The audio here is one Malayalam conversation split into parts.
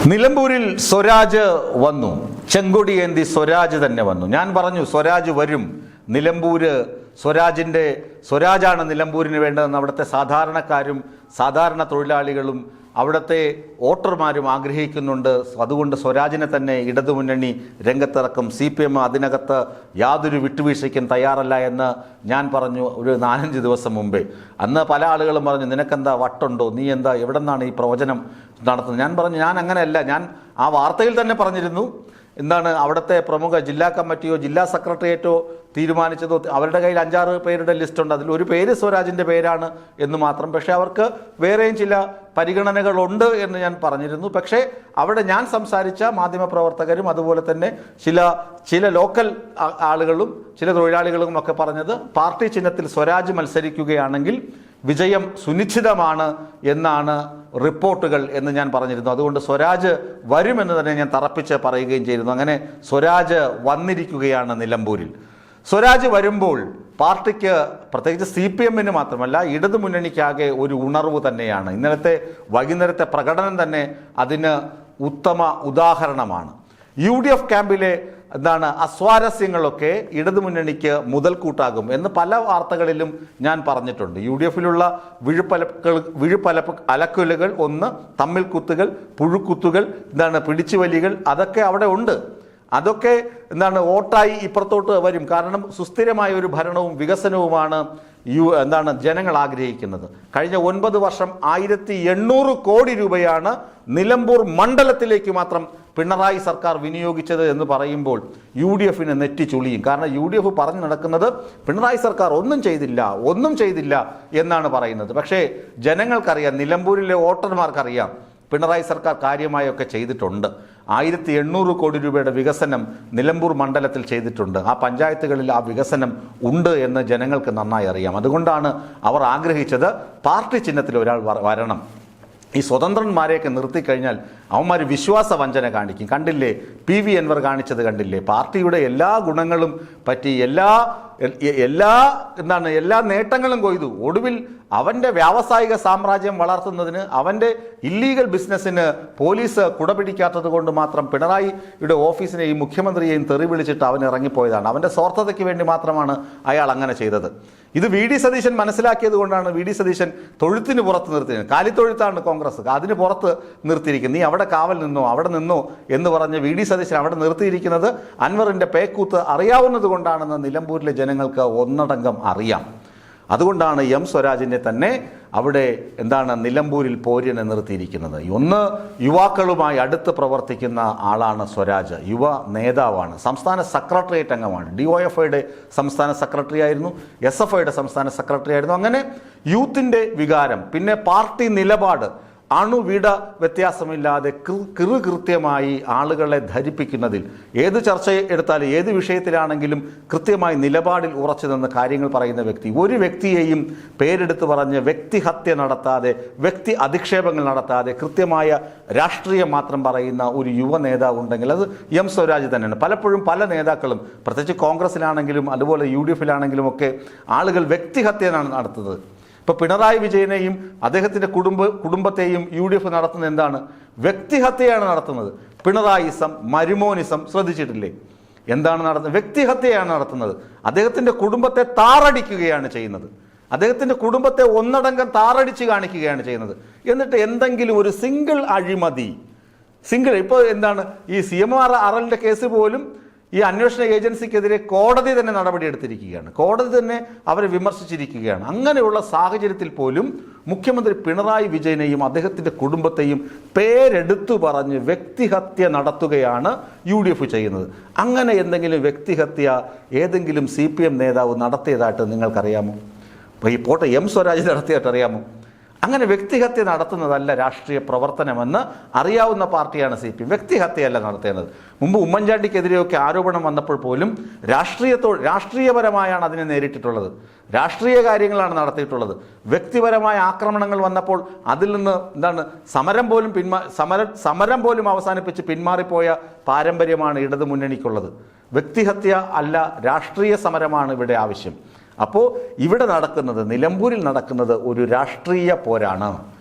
നിലമ്പൂരിൽ സ്വരാജ് വന്നു. ചെങ്കൊടി ഏന്തി സ്വരാജ് തന്നെ വന്നു. ഞാൻ പറഞ്ഞു സ്വരാജ് വരും. നിലമ്പൂര് സ്വരാജാണ് നിലമ്പൂരിന് വേണ്ടതെന്ന് അവിടുത്തെ സാധാരണക്കാരും സാധാരണ തൊഴിലാളികളും അവിടുത്തെ വോട്ടർമാരും ആഗ്രഹിക്കുന്നുണ്ട്. അതുകൊണ്ട് സ്വരാജിനെ തന്നെ ഇടതുമുന്നണി രംഗത്തിറക്കും. CPM അതിനകത്ത് യാതൊരു വിട്ടുവീഴ്ചയ്ക്കും തയ്യാറല്ല എന്ന് ഞാൻ പറഞ്ഞു ഒരു 4-5 ദിവസം മുമ്പേ. അന്ന് പല ആളുകളും പറഞ്ഞു, നിനക്കെന്താ വട്ടുണ്ടോ, നീ എന്താ എവിടെ നിന്നാണ് ഈ പ്രവചനം നടത്തുന്നത്? ഞാൻ പറഞ്ഞു, ഞാൻ അങ്ങനെയല്ല. ഞാൻ ആ വാർത്തയിൽ തന്നെ പറഞ്ഞിരുന്നു, എന്താണ് അവിടുത്തെ പ്രമുഖ ജില്ലാ കമ്മിറ്റിയോ ജില്ലാ സെക്രട്ടേറിയറ്റോ തീരുമാനിച്ചതോ, അവരുടെ കയ്യിൽ 5-6 പേരുടെ ലിസ്റ്റുണ്ട്, അതിൽ ഒരു പേര് സ്വരാജിൻ്റെ പേരാണ് എന്ന് മാത്രം. പക്ഷേ അവർക്ക് വേറെയും ചില പരിഗണനകളുണ്ട് എന്ന് ഞാൻ പറഞ്ഞിരുന്നു. പക്ഷേ അവിടെ ഞാൻ സംസാരിച്ച മാധ്യമപ്രവർത്തകരും അതുപോലെ തന്നെ ചില ലോക്കൽ ആളുകളും ചില തൊഴിലാളികളും ഒക്കെ പറഞ്ഞത്, പാർട്ടി ചിഹ്നത്തിൽ സ്വരാജ് മത്സരിക്കുകയാണെങ്കിൽ വിജയം സുനിശ്ചിതമാണ് എന്നാണ് റിപ്പോർട്ടുകൾ എന്ന് ഞാൻ പറഞ്ഞിരുന്നു. അതുകൊണ്ട് സ്വരാജ് വരുമെന്ന് തന്നെ ഞാൻ തറപ്പിച്ച് പറയുകയും ചെയ്തിരുന്നു. അങ്ങനെ സ്വരാജ് വന്നിരിക്കുകയാണ് നിലമ്പൂരിൽ. സ്വരാജ് വരുമ്പോൾ പാർട്ടിക്ക്, പ്രത്യേകിച്ച് CPMന് മാത്രമല്ല ഇടതുമുന്നണിക്കാകെ ഒരു ഉണർവ് തന്നെയാണ്. ഇന്നലത്തെ വൈകുന്നേരത്തെ പ്രകടനം തന്നെ അതിന് ഉത്തമ ഉദാഹരണമാണ്. UDF ക്യാമ്പിലെ അസ്വാരസ്യങ്ങളൊക്കെ ഇടതുമുന്നണിക്ക് മുതൽക്കൂട്ടാകും എന്ന് പല വാർത്തകളിലും ഞാൻ പറഞ്ഞിട്ടുണ്ട്. UDFിലുള്ള അലക്കലുകൾ, ഒന്ന് തമ്മിൽ കുത്തുകൾ, പുഴുക്കുത്തുകൾ, പിടിച്ചുവലികൾ, അതൊക്കെ അവിടെ ഉണ്ട്. അതൊക്കെ വോട്ടായി ഇപ്പുറത്തോട്ട് വരും. കാരണം സുസ്ഥിരമായ ഒരു ഭരണവും വികസനവുമാണ് ജനങ്ങൾ ആഗ്രഹിക്കുന്നത്. കഴിഞ്ഞ 9 വർഷം 1800 കോടി രൂപയാണ് നിലമ്പൂർ മണ്ഡലത്തിലേക്ക് മാത്രം പിണറായി സർക്കാർ വിനിയോഗിച്ചത് എന്ന് പറയുമ്പോൾ UDFന് നെറ്റി ചുളിയും. കാരണം UDF പറഞ്ഞു നടക്കുന്നത് പിണറായി സർക്കാർ ഒന്നും ചെയ്തില്ല എന്നാണ് പറയുന്നത്. പക്ഷേ ജനങ്ങൾക്കറിയാം, നിലമ്പൂരിലെ വോട്ടർമാർക്കറിയാം പിണറായി സർക്കാർ കാര്യമായൊക്കെ ചെയ്തിട്ടുണ്ട്. 1800 കോടി രൂപയുടെ വികസനം നിലമ്പൂർ മണ്ഡലത്തിൽ ചെയ്തിട്ടുണ്ട്. ആ പഞ്ചായത്തുകളിൽ ആ വികസനം ഉണ്ട് എന്ന് ജനങ്ങൾക്ക് നന്നായി അറിയാം. അതുകൊണ്ടാണ് അവർ ആഗ്രഹിച്ചത് പാർട്ടി ചിഹ്നത്തിൽ ഒരാൾ വരണം. ഈ സ്വതന്ത്രന്മാരെയൊക്കെ നിർത്തിക്കഴിഞ്ഞാൽ അവന്മാർ വിശ്വാസവഞ്ചന കാണിക്കും. കണ്ടില്ലേ PV അൻവർ കാണിച്ചത്, കണ്ടില്ലേ? പാർട്ടിയുടെ എല്ലാ ഗുണങ്ങളും പറ്റി എല്ലാ നേട്ടങ്ങളും കൊയ്തു. ഒടുവിൽ അവൻ്റെ വ്യാവസായിക സാമ്രാജ്യം വളർത്തുന്നതിന്, അവൻ്റെ ഇല്ലീഗൽ ബിസിനസ്സിന് പോലീസ് കുടപിടിക്കാത്തത് കൊണ്ട് മാത്രം പിണറായിയുടെ ഓഫീസിനെയും മുഖ്യമന്ത്രിയെയും തെറി വിളിച്ചിട്ട് അവൻ ഇറങ്ങിപ്പോയതാണ്. അവൻ്റെ സ്വാർത്ഥതയ്ക്ക് വേണ്ടി മാത്രമാണ് അയാൾ അങ്ങനെ ചെയ്തത്. ഇത് VD സതീശൻ മനസ്സിലാക്കിയത് കൊണ്ടാണ് VD സതീശൻ തൊഴുത്തിന് പുറത്ത് നിർത്തിയത്. കാലിത്തൊഴുത്താണ് കോൺഗ്രസ്, അതിന് പുറത്ത് നിർത്തിയിരിക്കുന്നത്. നീ അവിടെ കാവൽ നിന്നോ, അവിടെ നിന്നോ എന്ന് പറഞ്ഞ് VD സതീശൻ അവിടെ നിർത്തിയിരിക്കുന്നത് അൻവറിൻ്റെ പേക്കൂത്ത് അറിയാവുന്നത് കൊണ്ടാണെന്ന് നിലമ്പൂരിലെ ജനങ്ങൾക്ക് ഒന്നടങ്കം അറിയാം. അതുകൊണ്ടാണ് M സ്വരാജിനെ തന്നെ അവിടെ നിലമ്പൂരിൽ പോരിനെ നിർത്തിയിരിക്കുന്നത്. ഒന്ന്, യുവാക്കളുമായി അടുത്ത് പ്രവർത്തിക്കുന്ന ആളാണ് സ്വരാജ്, യുവ നേതാവാണ്, സംസ്ഥാന സെക്രട്ടേറിയറ്റ് അംഗമാണ്, DYFIയുടെ സംസ്ഥാന സെക്രട്ടറി ആയിരുന്നു, SFIയുടെ സംസ്ഥാന സെക്രട്ടറി ആയിരുന്നു. അങ്ങനെ യൂത്തിൻ്റെ വികാരം, പിന്നെ പാർട്ടി നിലപാട് അണുവിട വ്യത്യാസമില്ലാതെ കൃത്യമായി ആളുകളെ ധരിപ്പിക്കുന്നതിൽ, ഏത് ചർച്ച എടുത്താലും ഏത് വിഷയത്തിലാണെങ്കിലും കൃത്യമായി നിലപാടിൽ ഉറച്ചു നിന്ന് കാര്യങ്ങൾ പറയുന്ന വ്യക്തി. ഒരു വ്യക്തിയെയും പേരെടുത്ത് പറഞ്ഞ് വ്യക്തിഹത്യ നടത്താതെ, വ്യക്തി അധിക്ഷേപങ്ങൾ നടത്താതെ കൃത്യമായ രാഷ്ട്രീയം മാത്രം പറയുന്ന ഒരു യുവ നേതാവ് ഉണ്ടെങ്കിൽ അത് M സ്വരാജ് തന്നെയാണ്. പലപ്പോഴും പല നേതാക്കളും, പ്രത്യേകിച്ച് കോൺഗ്രസിലാണെങ്കിലും അതുപോലെ UDFിലാണെങ്കിലും ഒക്കെ ആളുകൾ വ്യക്തിഹത്യയാണ് നടത്തുന്നത്. ഇപ്പോൾ പിണറായി വിജയനെയും അദ്ദേഹത്തിൻ്റെ കുടുംബത്തെയും UDF നടത്തുന്നത് എന്താണ്? വ്യക്തിഹത്യയാണ് നടത്തുന്നത്. പിണറായിസം, മരുമോനിസം ശ്രദ്ധിച്ചിട്ടില്ലേ? എന്താണ് നടത്തുന്നത്? വ്യക്തിഹത്യയാണ് നടത്തുന്നത്. അദ്ദേഹത്തിൻ്റെ കുടുംബത്തെ താറടിക്കുകയാണ് ചെയ്യുന്നത്. അദ്ദേഹത്തിൻ്റെ കുടുംബത്തെ ഒന്നടങ്കം താറടിച്ച് കാണിക്കുകയാണ് ചെയ്യുന്നത്. എന്നിട്ട് എന്തെങ്കിലും ഒരു സിംഗിൾ അഴിമതി, ഇപ്പോൾ ഈ CMR അറലിൻ്റെ കേസ് പോലും ഈ അന്വേഷണ ഏജൻസിക്കെതിരെ കോടതി തന്നെ നടപടിയെടുത്തിരിക്കുകയാണ്. കോടതി തന്നെ അവരെ വിമർശിച്ചിരിക്കുകയാണ്. അങ്ങനെയുള്ള സാഹചര്യത്തിൽ പോലും മുഖ്യമന്ത്രി പിണറായി വിജയനെയും അദ്ദേഹത്തിൻ്റെ കുടുംബത്തെയും പേരെടുത്തു പറഞ്ഞ് വ്യക്തിഹത്യ നടത്തുകയാണ് UDF ചെയ്യുന്നത്. അങ്ങനെ എന്തെങ്കിലും വ്യക്തിഹത്യ ഏതെങ്കിലും CPM നേതാവ് നടത്തിയതായിട്ട് നിങ്ങൾക്കറിയാമോ? ഈ പോട്ടെ, M സ്വരാജ് നടത്തിയായിട്ട് അറിയാമോ? അങ്ങനെ വ്യക്തിഹത്യ നടത്തുന്നതല്ല രാഷ്ട്രീയ പ്രവർത്തനമെന്ന് അറിയാവുന്ന പാർട്ടിയാണ് CPM. വ്യക്തിഹത്യയല്ല നടത്തേണ്ടത്. മുമ്പ് ഉമ്മൻചാണ്ടിക്കെതിരെയൊക്കെ ആരോപണം വന്നപ്പോൾ പോലും രാഷ്ട്രീയപരമായാണ് അതിനെ നേരിട്ടിട്ടുള്ളത്, രാഷ്ട്രീയ കാര്യങ്ങളാണ് നടത്തിയിട്ടുള്ളത്. വ്യക്തിപരമായ ആക്രമണങ്ങൾ വന്നപ്പോൾ അതിൽ നിന്ന് സമരം പോലും അവസാനിപ്പിച്ച് പിന്മാറിപ്പോയ പാരമ്പര്യമാണ് ഇടതുമുന്നണിക്കുള്ളത്. വ്യക്തിഹത്യ അല്ല, രാഷ്ട്രീയ സമരമാണ് ഇവിടെ ആവശ്യം. അപ്പോൾ ഇവിടെ നടക്കുന്നത്, നിലമ്പൂരിൽ നടക്കുന്നത് ഒരു രാഷ്ട്രീയ പോരാണ്,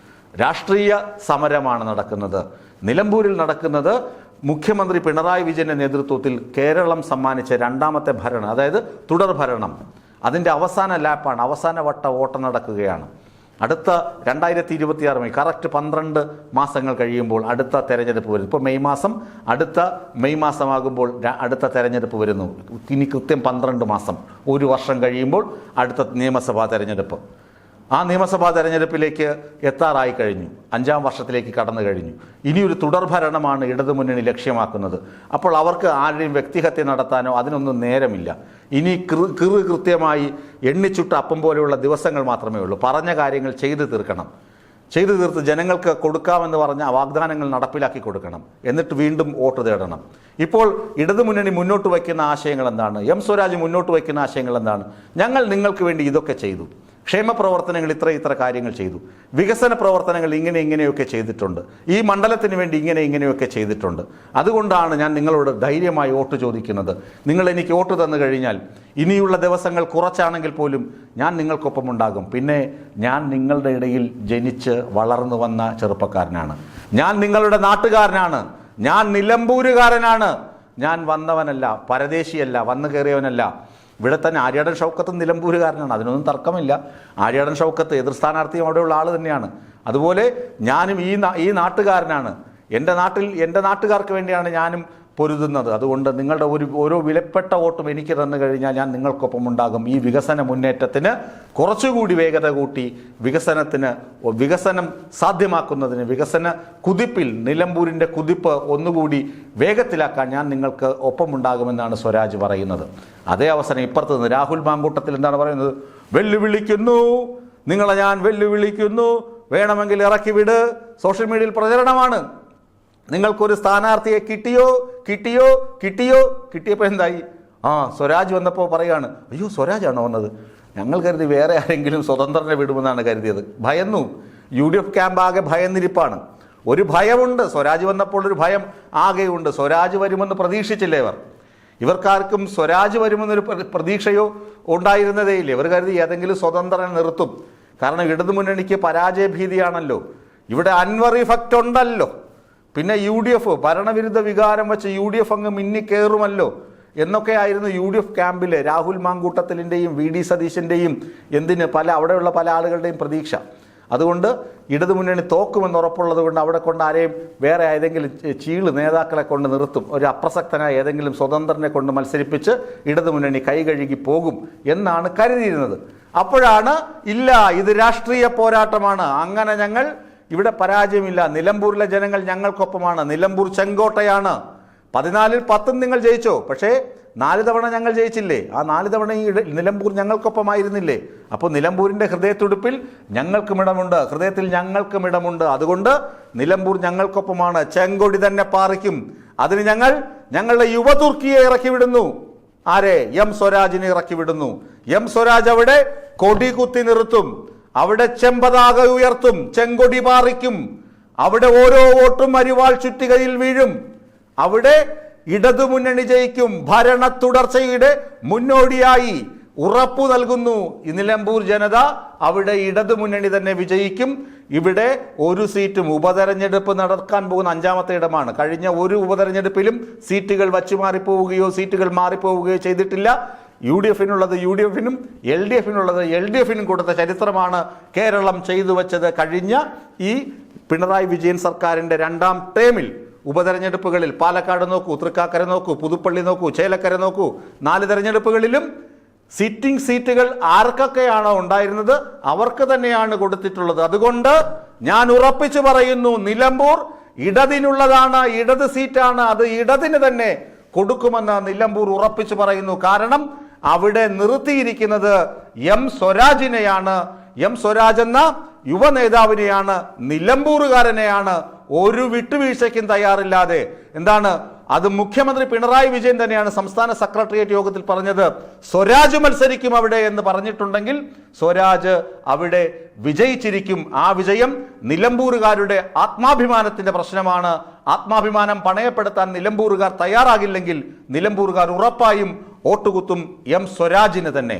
രാഷ്ട്രീയ സമരമാണ് നടക്കുന്നത്. നിലമ്പൂരിൽ നടക്കുന്നത് മുഖ്യമന്ത്രി പിണറായി വിജയന്റെ നേതൃത്വത്തിൽ കേരളം സമ്മാനിച്ച രണ്ടാമത്തെ ഭരണം, അതായത് തുടർ ഭരണം, അതിൻ്റെ അവസാന ലാപ്പാണ്, അവസാന വട്ട ഓട്ടം നടക്കുകയാണ്. അടുത്ത 2026 മെയ് കറക്റ്റ് 12 മാസങ്ങൾ കഴിയുമ്പോൾ അടുത്ത തെരഞ്ഞെടുപ്പ് വരും. ഇപ്പോൾ മെയ് മാസം, അടുത്ത മെയ് മാസമാകുമ്പോൾ അടുത്ത തെരഞ്ഞെടുപ്പ് വരുന്നു. ഇനി കൃത്യം 12 മാസം, ഒരു വർഷം കഴിയുമ്പോൾ അടുത്ത നിയമസഭാ തെരഞ്ഞെടുപ്പ്. ആ നിയമസഭാ തെരഞ്ഞെടുപ്പിലേക്ക് എത്താറായി കഴിഞ്ഞു, 5ാം വർഷത്തിലേക്ക് കടന്നു കഴിഞ്ഞു. ഇനിയൊരു തുടർഭരണമാണ് ഇടതുമുന്നണി ലക്ഷ്യമാക്കുന്നത്. അപ്പോൾ അവർക്ക് ആരുടെയും വ്യക്തിഹത്യ നടത്താനോ അതിനൊന്നും നേരമില്ല. ഇനി കൃത്യമായി എണ്ണിച്ചുട്ട അപ്പം പോലെയുള്ള ദിവസങ്ങൾ മാത്രമേ ഉള്ളൂ. പറഞ്ഞ കാര്യങ്ങൾ ചെയ്തു തീർക്കണം. ചെയ്തു തീർത്ത് ജനങ്ങൾക്ക് കൊടുക്കാമെന്ന് പറഞ്ഞ വാഗ്ദാനങ്ങൾ നടപ്പിലാക്കി കൊടുക്കണം. എന്നിട്ട് വീണ്ടും വോട്ട് തേടണം. ഇപ്പോൾ ഇടതുമുന്നണി മുന്നോട്ട് വയ്ക്കുന്ന ആശയങ്ങൾ എന്താണ്? എം സ്വരാജ് മുന്നോട്ട് വയ്ക്കുന്ന ആശയങ്ങൾ എന്താണ്? ഞങ്ങൾ നിങ്ങൾക്ക് വേണ്ടി ഇതൊക്കെ ചെയ്തു, ക്ഷേമ പ്രവർത്തനങ്ങൾ ഇത്ര കാര്യങ്ങൾ ചെയ്തു, വികസന പ്രവർത്തനങ്ങൾ ഇങ്ങനെയൊക്കെ ചെയ്തിട്ടുണ്ട്, ഈ മണ്ഡലത്തിന് വേണ്ടി ഇങ്ങനെയൊക്കെ ചെയ്തിട്ടുണ്ട്. അതുകൊണ്ടാണ് ഞാൻ നിങ്ങളോട് ധൈര്യമായി വോട്ട് ചോദിക്കുന്നത്. നിങ്ങൾ എനിക്ക് വോട്ട് തന്നു കഴിഞ്ഞാൽ ഇനിയുള്ള ദിവസങ്ങൾ കുറച്ചാണെങ്കിൽ പോലും ഞാൻ നിങ്ങൾക്കൊപ്പം ഉണ്ടാകും. പിന്നെ ഞാൻ നിങ്ങളുടെ ഇടയിൽ ജനിച്ച് വളർന്നു വന്ന ചെറുപ്പക്കാരനാണ്, ഞാൻ നിങ്ങളുടെ നാട്ടുകാരനാണ്, ഞാൻ നിലമ്പൂരുകാരനാണ്. ഞാൻ വന്നവനല്ല, പരദേശിയല്ല, വന്നു കയറിയവനല്ല. ഇവിടെ തന്നെ ആര്യാടൻ ഷൗക്കത്ത് നിലമ്പൂരുകാരനാണ്, അതിനൊന്നും തർക്കമില്ല. ആര്യാടൻ ഷൗക്കത്ത് എതിർ സ്ഥാനാർത്ഥിയും അവിടെയുള്ള ആൾ തന്നെയാണ്. അതുപോലെ ഞാനും ഈ നാട്ടുകാരനാണ്. എൻ്റെ നാട്ടുകാർക്ക് വേണ്ടിയാണ് ഞാനും പൊരുതുന്നത്. അതുകൊണ്ട് നിങ്ങളുടെ ഓരോ വിലപ്പെട്ട വോട്ടും എനിക്ക് തന്നു കഴിഞ്ഞാൽ ഞാൻ നിങ്ങൾക്കൊപ്പം ഉണ്ടാകും. ഈ വികസന മുന്നേറ്റത്തിന് കുറച്ചുകൂടി വേഗത കൂട്ടി വികസനം സാധ്യമാക്കുന്നതിന്, വികസന കുതിപ്പിൽ നിലമ്പൂരിൻ്റെ കുതിപ്പ് ഒന്നുകൂടി വേഗത്തിലാക്കാൻ ഞാൻ നിങ്ങൾക്ക് ഒപ്പമുണ്ടാകുമെന്നാണ് സ്വരാജ് പറയുന്നത്. അതേ അവസരം ഇപ്പുറത്ത് നിന്ന് രാഹുൽ മാങ്കൂട്ടത്തിൽ എന്താണ് പറയുന്നത്? വെല്ലുവിളിക്കുന്നു, നിങ്ങളെ ഞാൻ വെല്ലുവിളിക്കുന്നു, വേണമെങ്കിൽ ഇറക്കി വിട്. സോഷ്യൽ മീഡിയയിൽ പ്രചരണമാണ്. നിങ്ങൾക്കൊരു സ്ഥാനാർത്ഥിയെ കിട്ടിയപ്പോൾ എന്തായി? സ്വരാജ് വന്നപ്പോൾ പറയുകയാണ്, അയ്യോ സ്വരാജാണോ വന്നത്? ഞങ്ങൾ കരുതി വേറെ ആരെങ്കിലും സ്വതന്ത്രനെ വിടുമെന്നാണ് കരുതിയത്. ഭയന്നു. UDF ക്യാമ്പ് ആകെ ഭയന്നിരിപ്പാണ്. ഒരു ഭയമുണ്ട്. സ്വരാജ് വന്നപ്പോൾ ഒരു ഭയം ആകെയുണ്ട്. സ്വരാജ് വരുമെന്ന് പ്രതീക്ഷിച്ചില്ലേ ഇവർക്കാർക്കും സ്വരാജ് വരുമെന്നൊരു പ്രതീക്ഷയോ ഉണ്ടായിരുന്നതേ ഇല്ല. ഇവർ കരുതി ഏതെങ്കിലും സ്വതന്ത്രനെ നിർത്തും. കാരണം ഇടതുമുന്നണിക്ക് പരാജയ ഭീതിയാണല്ലോ, ഇവിടെ അൻവർ ഇഫക്റ്റ് ഉണ്ടല്ലോ, പിന്നെ UDF ഭരണവിരുദ്ധ വികാരം വെച്ച് UDF അങ്ങ് മിന്നിക്കേറുമല്ലോ എന്നൊക്കെ ആയിരുന്നു UDF ക്യാമ്പിലെ രാഹുൽ മാങ്കൂട്ടത്തിലിൻ്റെയും VD സതീശൻ്റെയും അവിടെയുള്ള പല ആളുകളുടെയും പ്രതീക്ഷ. അതുകൊണ്ട് ഇടതുമുന്നണി തോക്കുമെന്ന് ഉറപ്പുള്ളത് കൊണ്ട് അവിടെ കൊണ്ട് ആരെയും വേറെ ഏതെങ്കിലും നേതാക്കളെ കൊണ്ട് നിർത്തും, ഒരു അപ്രസക്തനായ ഏതെങ്കിലും സ്വതന്ത്രനെ കൊണ്ട് മത്സരിപ്പിച്ച് ഇടതുമുന്നണി കൈകഴുകി പോകും എന്നാണ് കരുതിയിരുന്നത്. അപ്പോഴാണ് ഇല്ല, ഇത് രാഷ്ട്രീയ പോരാട്ടമാണ്, അങ്ങനെ ഞങ്ങൾ ഇവിടെ പരാജയമില്ല, നിലമ്പൂരിലെ ജനങ്ങൾ ഞങ്ങൾക്കൊപ്പമാണ്, നിലമ്പൂർ ചെങ്കോട്ടയാണ്. 14ൽ 10 നിങ്ങൾ ജയിച്ചോ, പക്ഷേ 4 തവണ ഞങ്ങൾ ജയിച്ചില്ലേ? ആ 4 തവണ ഈ നിലമ്പൂർ ഞങ്ങൾക്കൊപ്പമായിരുന്നില്ലേ? അപ്പോൾ നിലമ്പൂരിൻ്റെ ഹൃദയത്തുടിപ്പിൽ ഹൃദയത്തിൽ ഞങ്ങൾക്കും ഇടമുണ്ട്. അതുകൊണ്ട് നിലമ്പൂർ ഞങ്ങൾക്കൊപ്പമാണ്. ചെങ്കൊടി തന്നെ പാറിക്കും. അതിന് ഞങ്ങളുടെ യുവതുർക്കിയെ ഇറക്കി വിടുന്നു. ആരെ? എം സ്വരാജിനെ ഇറക്കി വിടുന്നു. എം സ്വരാജ് അവിടെ കൊടി കുത്തി നിർത്തും, അവിടെ ചെമ്പതാക ഉയർത്തും, ചെങ്കൊടി പാറിക്കും. അവിടെ ഓരോ വോട്ടും അരിവാൾ ചുറ്റികയിൽ വീഴും. അവിടെ ഇടതുമുന്നണി ജയിക്കും. ഭരണ തുടർച്ചയുടെ മുന്നോടിയായി ഉറപ്പു നൽകുന്നു ഈ നിലമ്പൂർ ജനത. അവിടെ ഇടതുമുന്നണി തന്നെ വിജയിക്കും. ഇവിടെ ഒരു സീറ്റും ഉപതെരഞ്ഞെടുപ്പ് നടക്കാൻ പോകുന്ന 5ാമത്തെ ഇടമാണ്. കഴിഞ്ഞ ഒരു ഉപതെരഞ്ഞെടുപ്പിലും സീറ്റുകൾ വച്ചുമാറിപ്പോവുകയോ സീറ്റുകൾ മാറിപ്പോവുകയോ ചെയ്തിട്ടില്ല. UDFിനുള്ളത് UDFിനും LDFിനുള്ളത് LDFിനും കൊടുത്ത ചരിത്രമാണ് കേരളം ചെയ്തു വച്ചത്. കഴിഞ്ഞ ഈ പിണറായി വിജയൻ സർക്കാരിൻ്റെ 2ാം ടേമിൽ ഉപതെരഞ്ഞെടുപ്പുകളിൽ പാലക്കാട് നോക്കൂ, തൃക്കാക്കര നോക്കൂ, പുതുപ്പള്ളി നോക്കൂ, ചേലക്കര നോക്കൂ, 4 തെരഞ്ഞെടുപ്പുകളിലും സിറ്റിംഗ് സീറ്റുകൾ ആർക്കൊക്കെയാണോ ഉണ്ടായിരുന്നത് അവർക്ക് തന്നെയാണ് കൊടുത്തിട്ടുള്ളത്. അതുകൊണ്ട് ഞാൻ ഉറപ്പിച്ചു പറയുന്നു, നിലമ്പൂർ ഇടതിനുള്ളതാണ്, ഇടത് സീറ്റാണ്, അത് ഇടതിന് തന്നെ കൊടുക്കുമെന്ന് നിലമ്പൂർ ഉറപ്പിച്ചു പറയുന്നു. കാരണം അവിടെ നിർത്തിയിരിക്കുന്നത് എം സ്വരാജിനെയാണ്. എം സ്വരാജ് എന്ന യുവ നേതാവിനെയാണ്, നിലമ്പൂറുകാരനെയാണ്. ഒരു വിട്ടുവീഴ്ചയ്ക്കും തയ്യാറില്ലാതെ. അത് മുഖ്യമന്ത്രി പിണറായി വിജയൻ തന്നെയാണ് സംസ്ഥാന സെക്രട്ടേറിയറ്റ് യോഗത്തിൽ പറഞ്ഞത്. സ്വരാജ് മത്സരിക്കും അവിടെ എന്ന് പറഞ്ഞിട്ടുണ്ടെങ്കിൽ സ്വരാജ് അവിടെ വിജയിച്ചിരിക്കും. ആ വിജയം നിലമ്പൂറുകാരുടെ ആത്മാഭിമാനത്തിന്റെ പ്രശ്നമാണ്. ആത്മാഭിമാനം പണയപ്പെടുത്താൻ നിലമ്പൂറുകാർ തയ്യാറാകില്ലെങ്കിൽ നിലമ്പൂറുകാർ ഉറപ്പായും വോട്ടുകുത്തും എം സ്വരാജിന് തന്നെ.